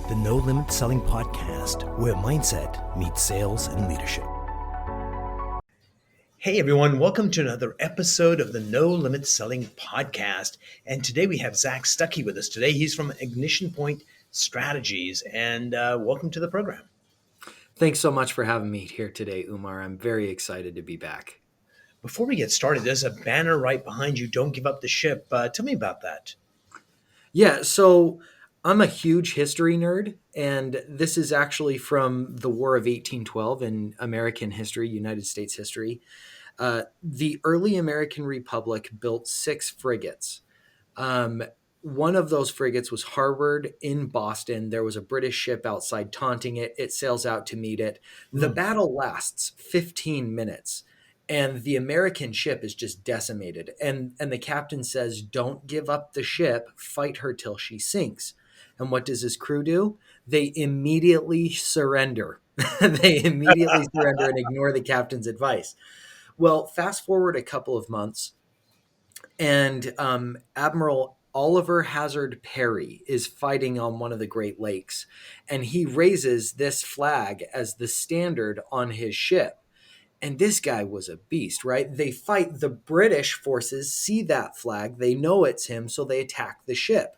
the No Limit Selling Podcast, where mindset meets sales and leadership. Hey everyone, welcome to another episode of the No Limit Selling Podcast. And today we have Zac Stucki with us today. He's from IgnitionPoint Strategies, and welcome to the program. Thanks so much for having me here today, Umar. I'm very excited to be back. Before we get started, there's a banner right behind you, Don't Give Up the Ship. Tell me about that. Yeah, so I'm a huge history nerd, and this is actually from the War of 1812 in American history, United States history. The early American Republic built 6 frigates. One of those frigates was harbored in Boston. There was a British ship outside taunting it. It sails out to meet it. The battle lasts 15 minutes. And the American ship is just decimated. And the captain says, don't give up the ship, fight her till she sinks. And what does his crew do? They immediately surrender. They immediately surrender and ignore the captain's advice. Well, fast forward a couple of months, and Admiral Oliver Hazard Perry is fighting on one of the Great Lakes. And he raises this flag as the standard on his ship. And this guy was a beast, right? They fight. The British forces see that flag. They know it's him, so they attack the ship.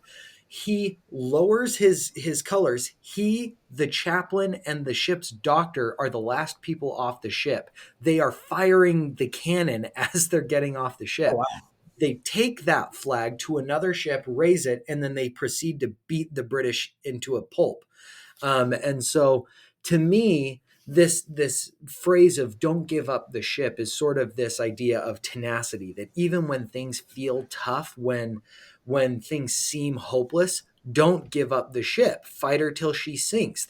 He lowers his colors. He, the chaplain, and the ship's doctor are the last people off the ship. They are firing the cannon as they're getting off the ship. Oh, wow. They take that flag to another ship, raise it, and then they proceed to beat the British into a pulp. And so, to me, this phrase of don't give up the ship is sort of this idea of tenacity, that even when things feel tough, when things seem hopeless, don't give up the ship. Fight her till she sinks.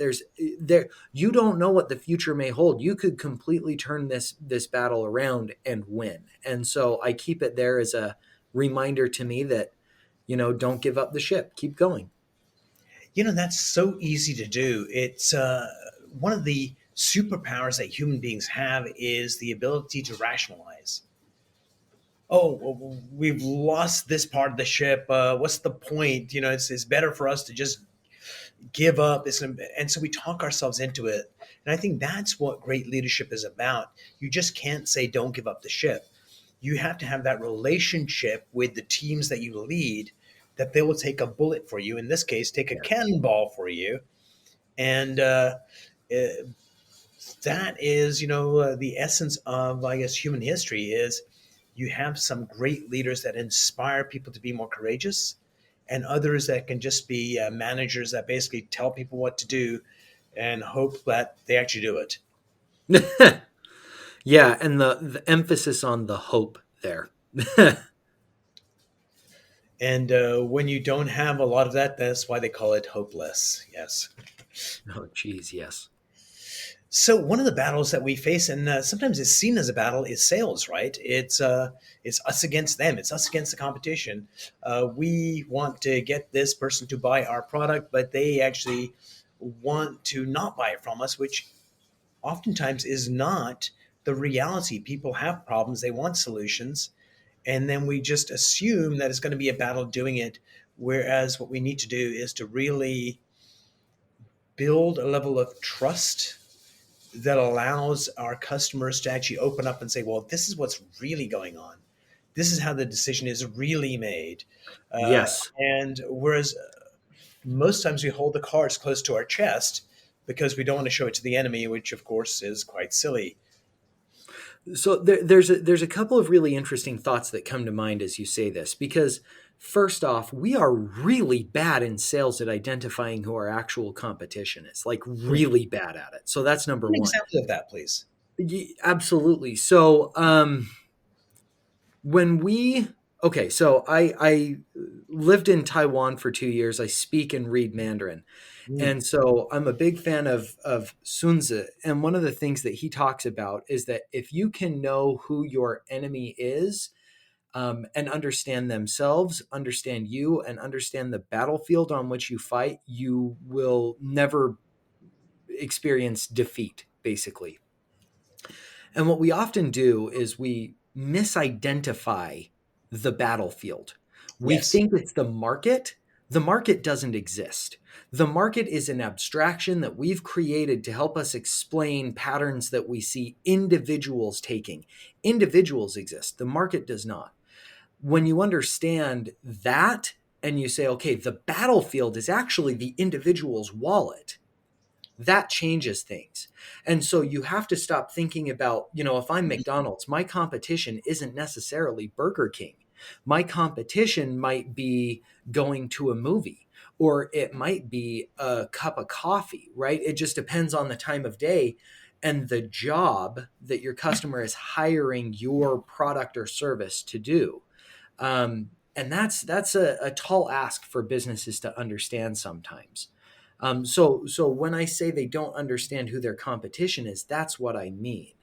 You don't know what the future may hold. You could completely turn this battle around and win. And so I keep it there as a reminder to me that, don't give up the ship. Keep going. That's so easy to do. It's one of the superpowers that human beings have is the ability to rationalize. Oh, we've lost this part of the ship. What's the point? It's better for us to just give up. And so we talk ourselves into it. And I think that's what great leadership is about. You just can't say, don't give up the ship. You have to have that relationship with the teams that you lead, that they will take a bullet for you. In this case, take a cannonball for you. And that is, the essence of, I guess, human history is you have some great leaders that inspire people to be more courageous, and others that can just be managers that basically tell people what to do and hope that they actually do it. Yeah, and the emphasis on the hope there. And when you don't have a lot of that, that's why they call it hopeless. Yes. Oh, geez, yes. So one of the battles that we face, and sometimes it's seen as a battle, is sales, right? It's us against them. It's us against the competition. We want to get this person to buy our product, but they actually want to not buy it from us, which oftentimes is not the reality. People have problems. They want solutions. And then we just assume that it's going to be a battle doing it. Whereas what we need to do is to really build a level of trust that allows our customers to actually open up and say, well, this is what's really going on. This is how the decision is really made. Yes. And whereas most times we hold the cards close to our chest because we don't want to show it to the enemy, which of course is quite silly. So there's a couple of really interesting thoughts that come to mind as you say this, because first off, we are really bad in sales at identifying who our actual competition is, like really bad at it. So that's number one. An example of that, please. Absolutely. So so I lived in Taiwan for 2 years. I speak and read Mandarin. And so I'm a big fan of Sun Tzu. And one of the things that he talks about is that if you can know who your enemy is, and understand themselves, understand you, and understand the battlefield on which you fight, you will never experience defeat, basically. And what we often do is we misidentify the battlefield. We think it's the market, The market doesn't exist. The market is an abstraction that we've created to help us explain patterns that we see individuals taking. Individuals exist, the market does not. When you understand that and you say, okay, the battlefield is actually the individual's wallet, that changes things. And so you have to stop thinking about, if I'm McDonald's, my competition isn't necessarily Burger King. My competition might be going to a movie, or it might be a cup of coffee, right? It just depends on the time of day and the job that your customer is hiring your product or service to do. And that's a tall ask for businesses to understand sometimes. So when I say they don't understand who their competition is, that's what I mean.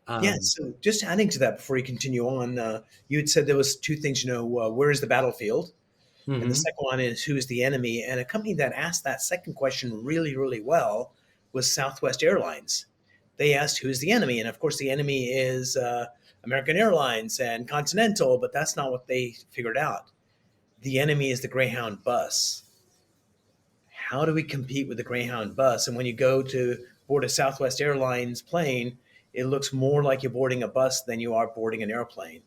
Yeah. Um, So just adding to that before you continue on, you had said there was two things. Where is the battlefield, and the mhm. second one is who is the enemy. And a company that asked that second question really, really well was Southwest Airlines. They asked who's the enemy, and of course the enemy is American Airlines and Continental, but that's not what they figured out. The enemy is the Greyhound bus. How do we compete with the Greyhound bus? And when you go to board a Southwest Airlines plane, it looks more like you're boarding a bus than you are boarding an airplane.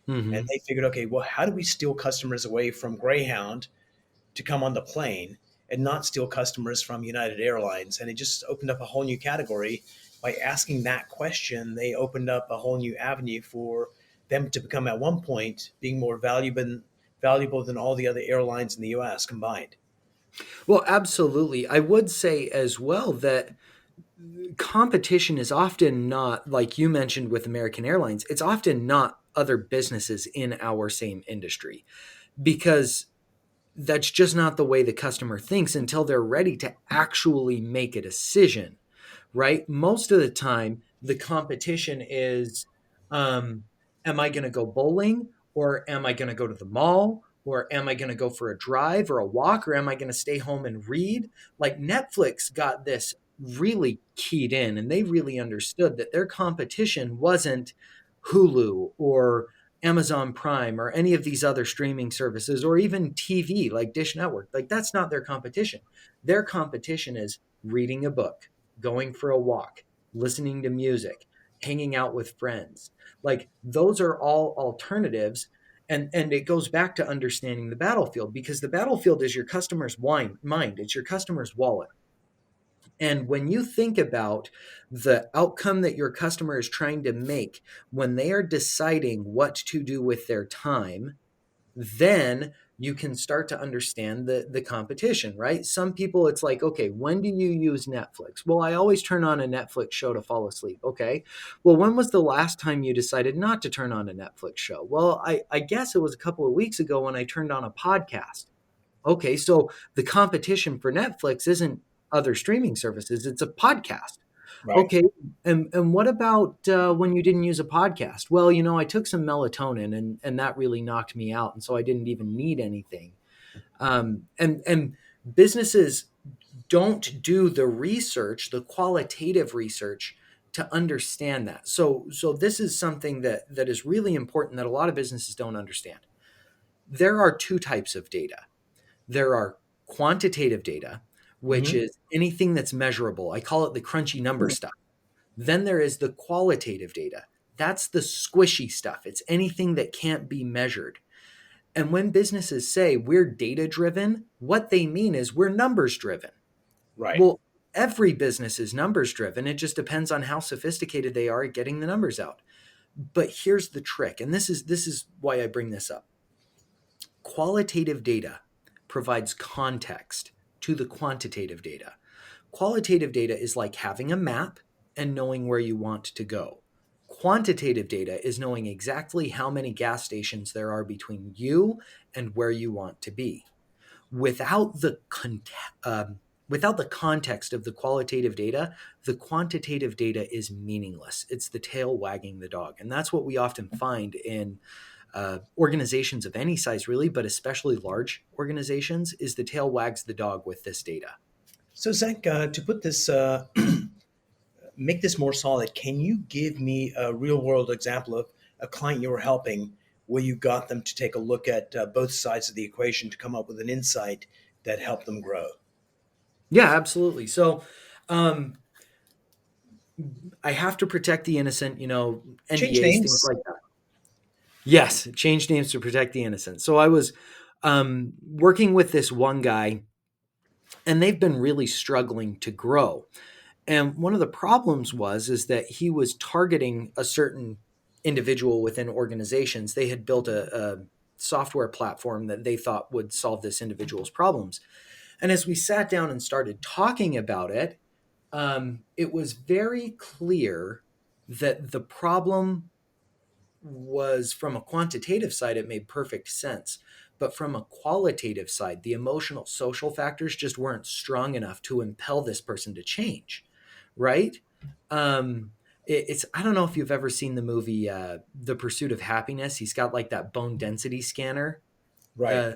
And Mhm. they figured, okay, well, how do we steal customers away from Greyhound to come on the plane and not steal customers from United Airlines? And it just opened up a whole new category. By asking that question, they opened up a whole new avenue for them to become, at one point, being more valuable than all the other airlines in the US combined. Well, absolutely. I would say as well that competition is often not, like you mentioned with American Airlines, it's often not other businesses in our same industry, because that's just not the way the customer thinks until they're ready to actually make a decision, right? Most of the time, the competition is, um, am I going to go bowling, or am I going to go to the mall, or am I going to go for a drive or a walk, or am I going to stay home and read? Like Netflix got this really keyed in, and they really understood that their competition wasn't Hulu or Amazon Prime or any of these other streaming services, or even TV like Dish Network. Like, that's not their competition. Their competition is reading a book, going for a walk, listening to music, hanging out with friends. Like, those are all alternatives. And it goes back to understanding the battlefield, because the battlefield is your customer's mind, it's your customer's wallet. And when you think about the outcome that your customer is trying to make when they are deciding what to do with their time, then you can start to understand the competition, right? Some people, it's like, okay, when do you use Netflix? Well, I always turn on a Netflix show to fall asleep. Okay. Well, when was the last time you decided not to turn on a Netflix show? Well, I guess it was a couple of weeks ago when I turned on a podcast. Okay, so the competition for Netflix isn't other streaming services, it's a podcast. Right. Okay, and what about when you didn't use a podcast? Well, I took some melatonin, and that really knocked me out, and so I didn't even need anything. And businesses don't do the research, the qualitative research, to understand that. So this is something that is really important that a lot of businesses don't understand. There are two types of data. There are quantitative data, which Hmm. is anything that's measurable. I call it the crunchy number stuff. Then there is the qualitative data. That's the squishy stuff. It's anything that can't be measured. And when businesses say we're data driven, what they mean is we're numbers driven. Right. Well, every business is numbers driven. It just depends on how sophisticated they are at getting the numbers out. But here's the trick, and this is why I bring this up. Qualitative data provides context to the quantitative data. Qualitative data is like having a map and knowing where you want to go. Quantitative data is knowing exactly how many gas stations there are between you and where you want to be. Without the without the context of the qualitative data, the quantitative data is meaningless. It's the tail wagging the dog, and that's what we often find in organizations of any size, really, but especially large organizations, is the tail wags the dog with this data. So, Zach, to put this, make this more solid, can you give me a real world example of a client you were helping where you got them to take a look at both sides of the equation to come up with an insight that helped them grow. Yeah, absolutely. So, um, I have to protect the innocent, Change NDAs, things names. like that. Yes, change names to protect the innocent. So I was working with this one guy, and they've been really struggling to grow. And one of the problems was is that he was targeting a certain individual within organizations. They had built a software platform that they thought would solve this individual's problems. And as we sat down and started talking about it, it was very clear that the problem was from a quantitative side, it made perfect sense. But from a qualitative side, the emotional social factors just weren't strong enough to impel this person to change, right? It's I don't know if you've ever seen the movie The Pursuit of Happiness. He's got like that bone density scanner. Right. Uh,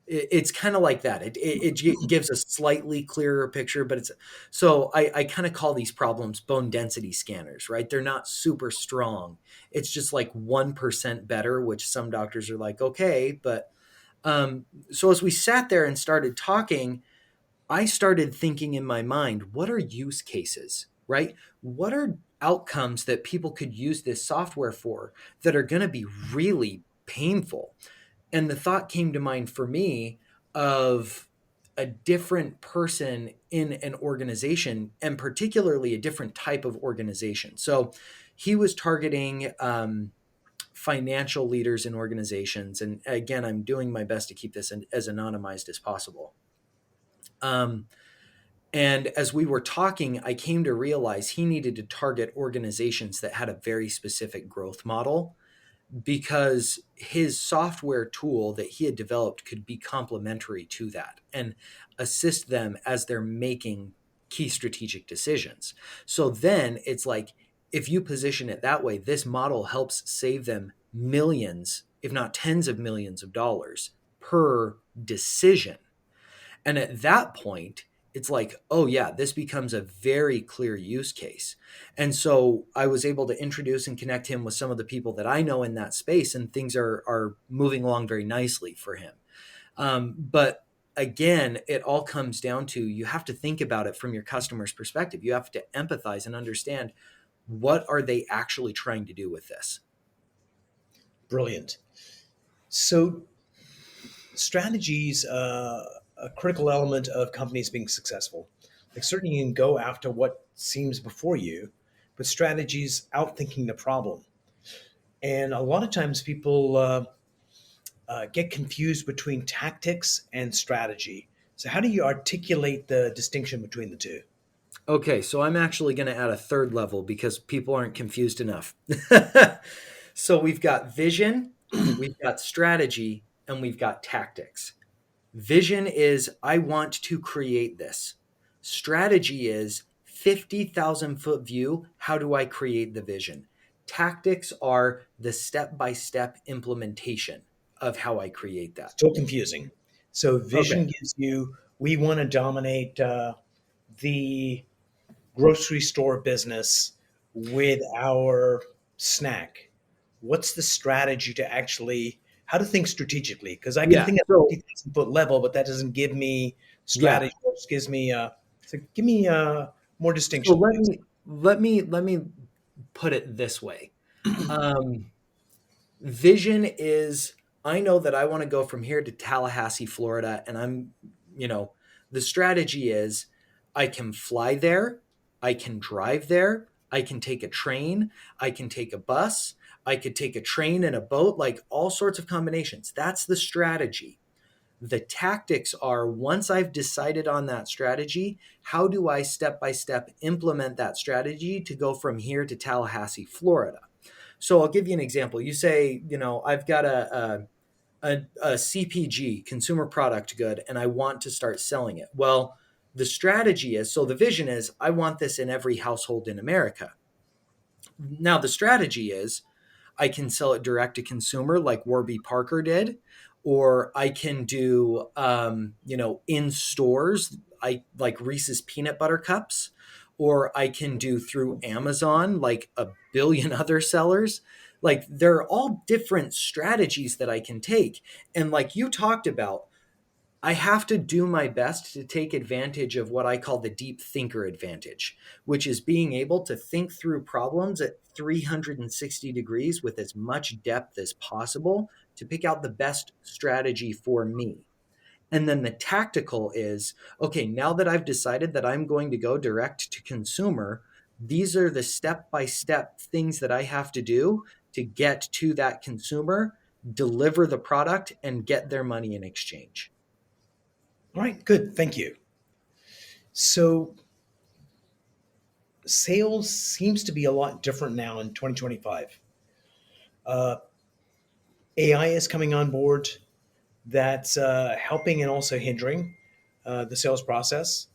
it's kind of like that. It gives a slightly clearer picture, but it's so I kind of call these problems bone density scanners, right? They're not super strong. It's just like 1% better, which some doctors are like, okay. But so as we sat there and started talking, I started thinking in my mind, what are use cases, right? What are outcomes that people could use this software for that are going to be really painful? And the thought came to mind for me of a different person in an organization, and particularly a different type of organization. So he was targeting financial leaders in organizations. And again, I'm doing my best to keep this as anonymized as possible. Um, and as we were talking, I came to realize he needed to target organizations that had a very specific growth model because his software tool that he had developed could be complementary to that and assist them as they're making key strategic decisions. So then it's like, if you position it that way, this model helps save them millions, if not tens of millions of dollars per decision. And at that point, it's like, oh, yeah, this becomes a very clear use case. And so I was able to introduce and connect him with some of the people that I know in that space, and things are moving along very nicely for him. But again, it all comes down to you have to think about it from your customer's perspective. You have to empathize and understand what are they actually trying to do with this. Brilliant. So strategies, a critical element of companies being successful. Like certainly you can go after what seems before you, but strategies outthinking the problem. And a lot of times people get confused between tactics and strategy. So how do you articulate the distinction between the two? Okay, so I'm actually going to add a third level because people aren't confused enough. So we've got vision, we've got strategy, and we've got tactics. Vision is I want to create this. Strategy is 50,000 foot view. How do I create the vision? Tactics are the step by step implementation of how I create that. Still confusing. So Okay. vision gives you we want to dominate the grocery store business with our snack. What's the strategy to actually how to think strategically? Because I can Yeah. think at So, 50,000 foot level, but that doesn't give me yeah. strategy. It just gives me so give me more So distinction, let please. me let me put it this way. Um, Vision is I know that I want to go from here to Tallahassee, Florida, and you know, the strategy is I can fly there, I can drive there, I can take a train, I can take a bus, I could take a train and a boat, like all sorts of combinations. That's the strategy. The tactics are once I've decided on that strategy, how do I step by step implement that strategy to go from here to Tallahassee, Florida? So I'll give you an example. You say, I've got a CPG, consumer product good, and I want to start selling it. Well, the strategy is so the vision is I want this in every household in America. Now, the strategy is I can sell it direct to consumer like Warby Parker did, or I can do, in stores, I like Reese's peanut butter cups, or I can do through Amazon like a billion other sellers. Like there are all different strategies that I can take. And like you talked about, I have to do my best to take advantage of what I call the deep thinker advantage, which is being able to think through problems at 360 degrees with as much depth as possible to pick out the best strategy for me. And then the tactical is, okay, now that I've decided that I'm going to go direct to consumer, these are the step by step things that I have to do to get to that consumer, deliver the product, and get their money in exchange. All right, good. Thank you. So sales seems to be a lot different now in 2025. Uh, AI is coming on board that's helping and also hindering the sales process.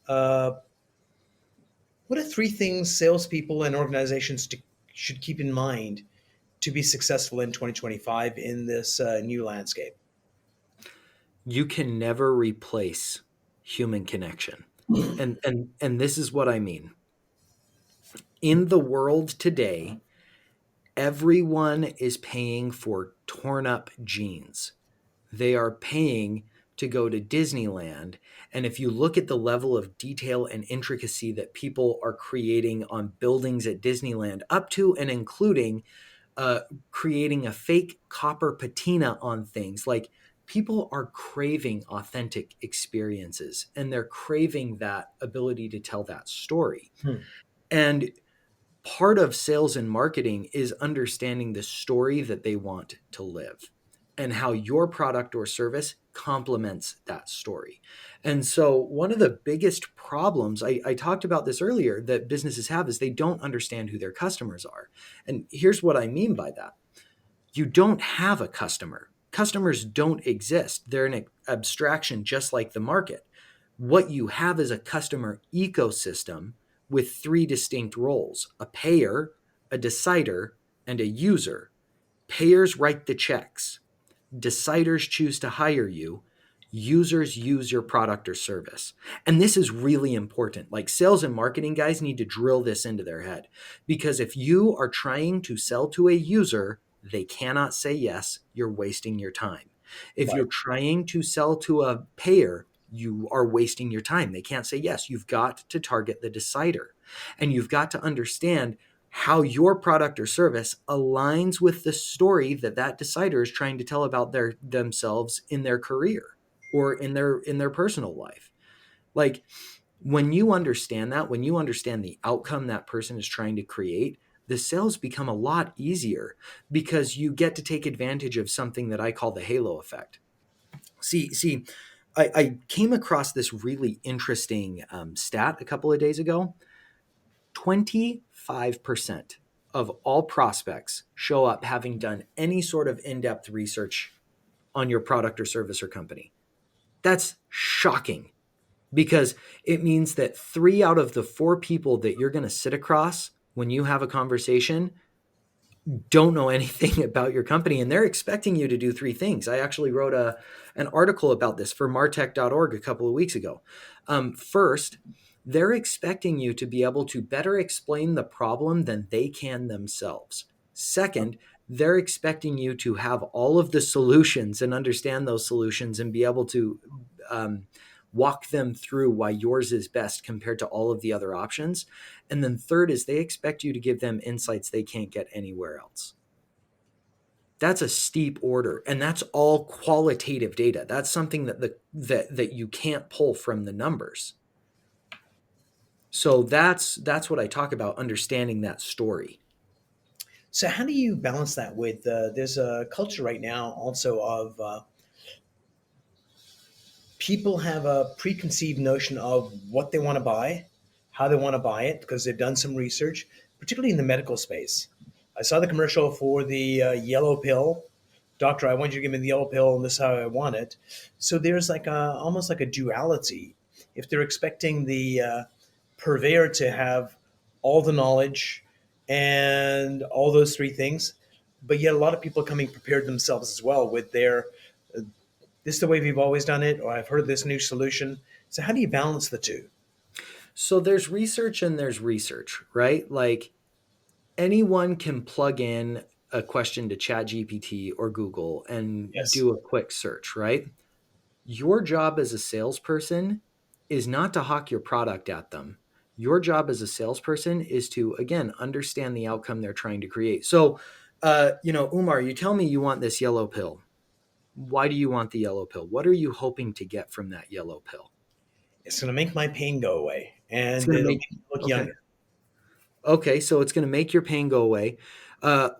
Uh, what are three things salespeople and organizations should keep in mind to be successful in 2025 in this new landscape? You can never replace human connection. And this is what I mean. In the world today, everyone is paying for torn up jeans. They are paying to go to Disneyland. And if you look at the level of detail and intricacy that people are creating on buildings at Disneyland, up to and including uh, creating a fake copper patina on things, like people are craving authentic experiences and they're craving that ability to tell that story. Hmm. And part of sales and marketing is understanding the story that they want to live and how your product or service complements that story. And so, one of the biggest problems, I talked about this earlier, that businesses have is they don't understand who their customers are. And here's what I mean by that: you don't have a customer. Customers don't exist, they're an abstraction just like the market. What you have is a customer ecosystem with three distinct roles: a payer, a decider, and a user. Payers write the checks, deciders choose to hire you, users use your product or service. And this is really important. Like sales and marketing guys need to drill this into their head, because if you are trying to sell to a user, they cannot say yes, you're wasting your time. If Right. you're trying to sell to a payer, you are wasting your time. They can't say yes. You've got to target the decider, and you've got to understand how your product or service aligns with the story that that decider is trying to tell about themselves in their career or in their personal life. Like when you understand that, when you understand the outcome that person is trying to create, the sales become a lot easier, because you get to take advantage of something that I call the halo effect. See, I came across this really interesting stat a couple of days ago. 25% of all prospects show up having done any sort of in-depth research on your product or service or company. That's shocking, because it means that 3 out of the 4 people that you're going to sit across when you have a conversation don't know anything about your company, and they're expecting you to do 3 things. I actually wrote an article about this for martech.org a couple of weeks ago. First, they're expecting you to be able to better explain the problem than they can themselves. Second, they're expecting you to have all of the solutions and understand those solutions and be able to um, walk them through why yours is best compared to all of the other options. And then third is they expect you to give them insights they can't get anywhere else. That's a steep order, and that's all qualitative data. That's something that you can't pull from the numbers. So that's what I talk about, understanding that story. So how do you balance that with there's a culture right now also of people have a preconceived notion of what they want to buy, how they want to buy it, because they've done some research, particularly in the medical space. I saw the commercial for the yellow pill. Doctor, I want you to give me the yellow pill, and this is how I want it. So there's like almost like a duality. If they're expecting the purveyor to have all the knowledge and all those three things, but yet a lot of people are coming prepared themselves as well with their this is the way we've always done it, or I've heard this new solution. So how do you balance the two? So there's research and there's research, right? Like anyone can plug in a question to ChatGPT or Google and Yes. do a quick search, right? Your job as a salesperson is not to hawk your product at them. Your job as a salesperson is to, again, understand the outcome they're trying to create. So, Umar, you tell me you want this yellow pill. Why do you want the yellow pill? What are you hoping to get from that yellow pill? It's going to make my pain go away, It's and going to it'll make, make me look okay. younger. Okay, so it's going to make your pain go away.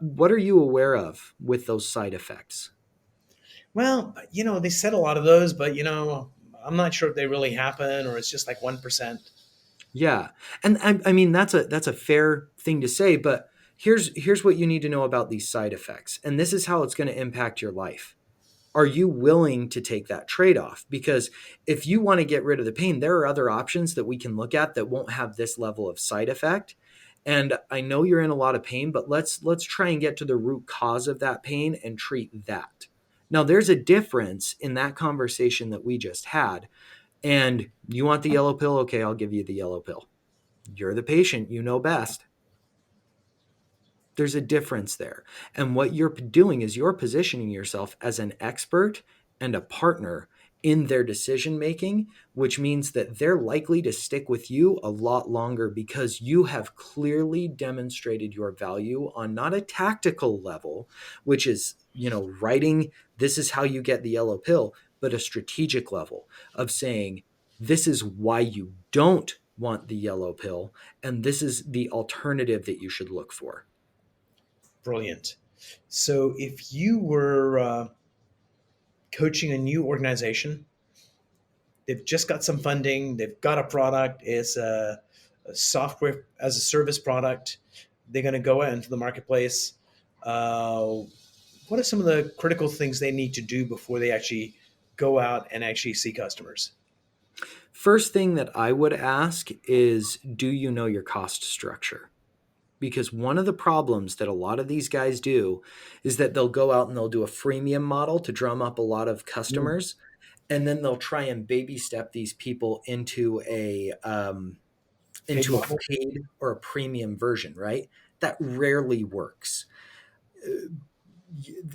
What are you aware of with those side effects? Well, they said a lot of those, but I'm not sure if they really happen or it's just like 1%. Yeah, and I mean that's a fair thing to say, but here's what you need to know about these side effects, and this is how it's going to impact your life. Are you willing to take that trade off? Because if you want to get rid of the pain, there are other options that we can look at that won't have this level of side effect. And I know you're in a lot of pain, but let's try and get to the root cause of that pain and treat that. Now, there's a difference in that conversation that we just had. And you want the yellow pill? Okay, I'll give you the yellow pill. You're the patient, you know best. There's a difference there. And what you're doing is you're positioning yourself as an expert and a partner in their decision making, which means that they're likely to stick with you a lot longer because you have clearly demonstrated your value on not a tactical level, which is, writing, this is how you get the yellow pill, but a strategic level of saying, this is why you don't want the yellow pill, and this is the alternative that you should look for. Brilliant. So if you were coaching a new organization, they've just got some funding, they've got a product, it's a software as a service product, they're going to go out into the marketplace. Uh, what are some of the critical things they need to do before they actually go out and actually see customers? First thing that I would ask is, do you know your cost structure? Because one of the problems that a lot of these guys do is that they'll go out and they'll do a freemium model to drum up a lot of Mm. customers, and then they'll try and baby step these people Paid into a model? paid or a premium version, right? That rarely works.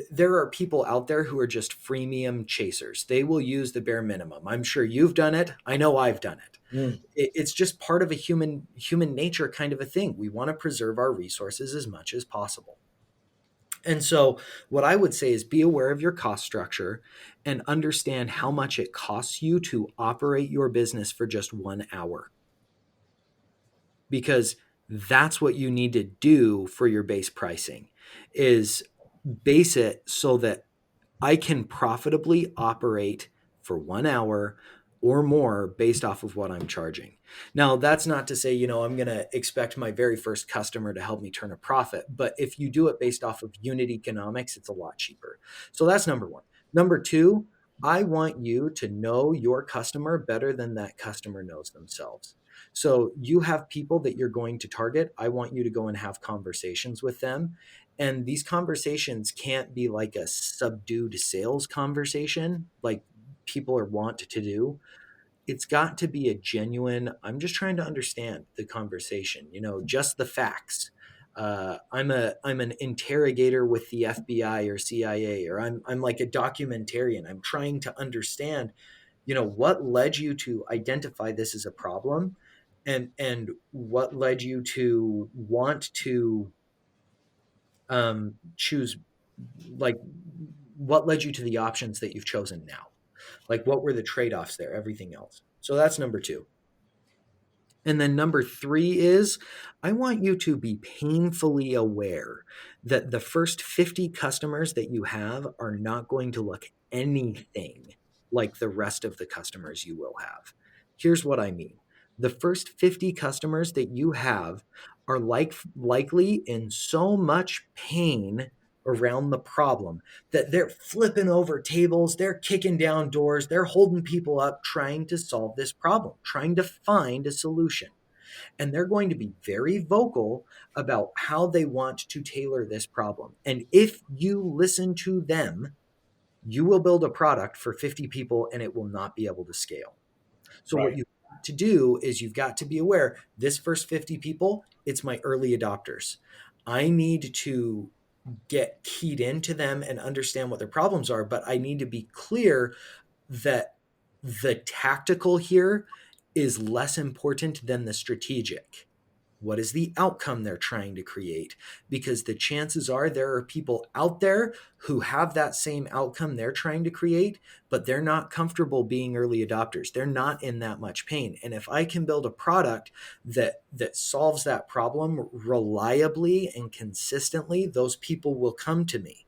There are people out there who are just freemium chasers. They will use the bare minimum. I'm sure you've done it. I know I've done it. Mm. It's just part of a human nature kind of a thing. We want to preserve our resources as much as possible. And so, what I would say is be aware of your cost structure and understand how much it costs you to operate your business for just 1 hour, because that's what you need to do for your base pricing is base it so that I can profitably operate for 1 hour or more based off of what I'm charging. Now, that's not to say, I'm going to expect my very first customer to help me turn a profit. But if you do it based off of unit economics, it's a lot cheaper. So that's number one. Number two, I want you to know your customer better than that customer knows themselves. So you have people that you're going to target. I want you to go and have conversations with them, and these conversations can't be like a subdued sales conversation like people are wont to do. It's got to be a genuine, I'm just trying to understand the conversation, just the facts. I'm an interrogator with the FBI or CIA, or I'm like a documentarian. I'm trying to understand, what led you to identify this as a problem, and what led you to want to choose, like, what led you to the options that you've chosen now, like what were the trade-offs there, everything else. So that's number two. And then number three is, I want you to be painfully aware that the first 50 customers that you have are not going to look anything like the rest of the customers you will have. Here's what I mean. The first 50 customers that you have are likely in so much pain around the problem that they're flipping over tables, they're kicking down doors, they're holding people up trying to solve this problem, trying to find a solution. And they're going to be very vocal about how they want to tailor this problem. And if you listen to them, you will build a product for 50 people and it will not be able to scale. So what Right. you've got to do is you've got to be aware, this first 50 people, it's my early adopters. I need to get keyed into them and understand what their problems are, but I need to be clear that the tactical here is less important than the strategic. What is the outcome they're trying to create? Because the chances are there are people out there who have that same outcome they're trying to create, but they're not comfortable being early adopters. They're not in that much pain. And if I can build a product that solves that problem reliably and consistently, those people will come to me.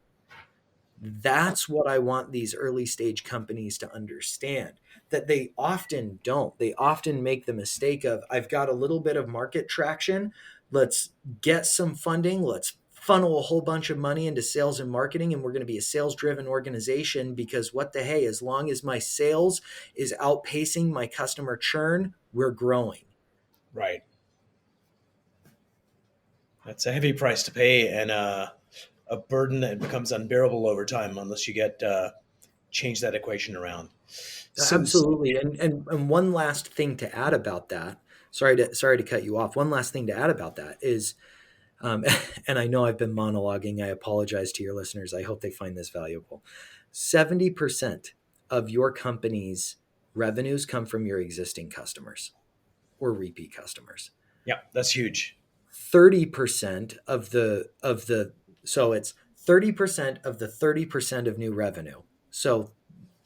That's what I want these early stage companies to understand, that they often don't. They often make the mistake of, I've got a little bit of market traction. Let's get some funding. Let's funnel a whole bunch of money into sales and marketing. And we're going to be a sales driven organization because what the hey, as long as my sales is outpacing my customer churn, we're growing. Right. That's a heavy price to pay, and a burden that becomes unbearable over time unless you get change that equation around. So, Absolutely. And one last thing to add about that, sorry to cut you off. One last thing to add about that is, and I know I've been monologuing. I apologize to your listeners. I hope they find this valuable. 70% of your company's revenues come from your existing customers or repeat customers. yeah, that's huge. 30% of the so it's 30% of the 30% of new revenue. So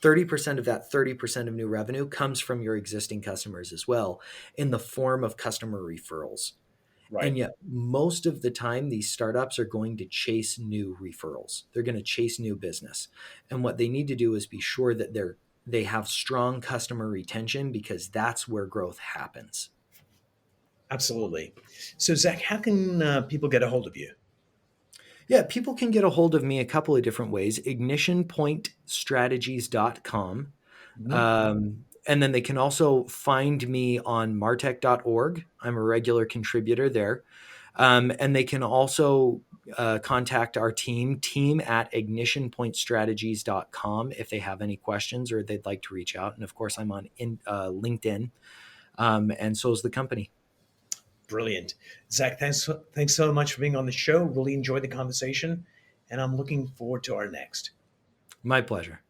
30% of that 30% of new revenue comes from your existing customers as well in the form of customer referrals. Right. And yet, most of the time, these startups are going to chase new referrals. They're going to chase new business. And what they need to do is be sure that they have strong customer retention, because that's where growth happens. Absolutely. So, Zach, how can people get a hold of you? Yeah, people can get a hold of me a couple of different ways. IgnitionPointStrategies.com. Mhm. And then they can also find me on martech.org. I'm a regular contributor there. And they can also contact our team at ignitionpointstrategies.com if they have any questions or they'd like to reach out. And of course, I'm on LinkedIn, and so is the company. Brilliant. Zach, thanks so much for being on the show. Really enjoyed the conversation, and I'm looking forward to our next. My pleasure.